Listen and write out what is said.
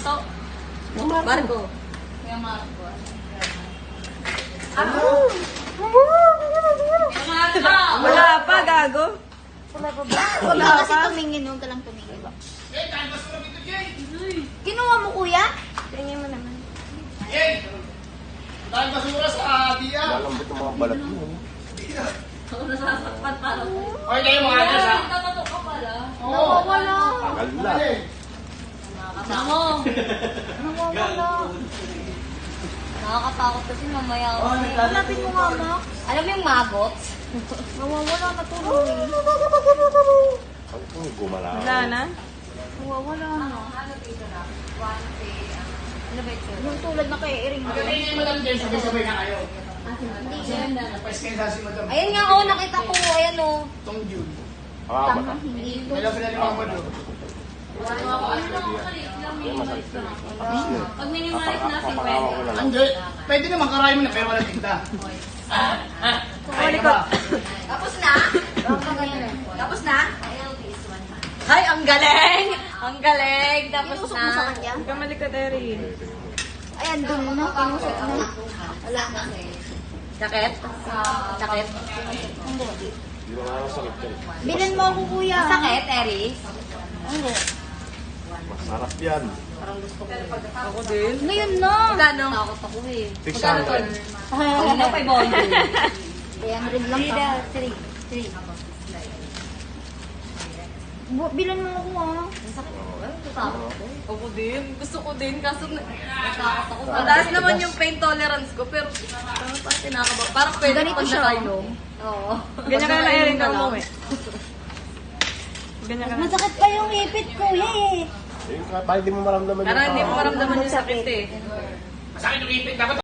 to. Marco. Kuya Marco. Wala pa, gago. Wala pa ba? Huwag ka kasi tumingin, huwag ka lang tumingin. Kinuha mo, kuya? Tingin mo naman. Dahil basura sa diya. Lalambot ng mga balat mo. Ako nasasakpan para ko. Okay kayo mga adas ha? Natatok ka pala. Nawawala. Tagal na. Kasama. Nawawala. Nakakatakot kasi mamaya ako. Hanapin mo nga, Mak. Alam mo yung maggots? Nawawala na tuloy. Ano kung gumala? Wala na? Nawawala na. Ano ba ito? Yung tulad na kay Iring. Pagdating yung Madam Jen, sabay-sabay na kayo. Hindi yan. Napaiskay sa si Madam. Ayan nga, oh, nakita ko. Ayan, oh. Tong June. Ah, baka. Hindi ito. May lang sila ni Mama Do. Yan, masakit na. Tapos yun. Pag minimalik na, Papakawa ko na lang. Hindi. Pwede naman karayo mo na pero walang tinta. Ay, ba? Tapos na? Tapos na? Ay, ang galing! Ang galing! Tapos Tinusok mo sa na. kanya? Huwag ka malikot, Eri. Ayan, doon mo na. Tinusok na. Wala na. Sakit? Sakit? Hindi na nga sakit yan. Bilan mo ako, kuya. Sakit, Eris? Hindi. Masarap yan. Ako din. Ngayon na. Magkano? Takot ako eh. 600. Ano na pa ibon? 300 lang ka. 3. Bilan mo ako, ah. Ako din. Gusto ko din. Kaso Takot ako. mataas naman yung pain tolerance ko. Pero parang kinakaba. Parang pwede Ganito pag siya. nakainom. Oo. Ganyan ka na Erin ka umuwi. Ganyan ka na. Masakit pa yung ipit, kuya, eh. Parang hindi mo maramdaman Parang hindi mo maramdaman yung sakit eh. Masakit yung ipit. Dapat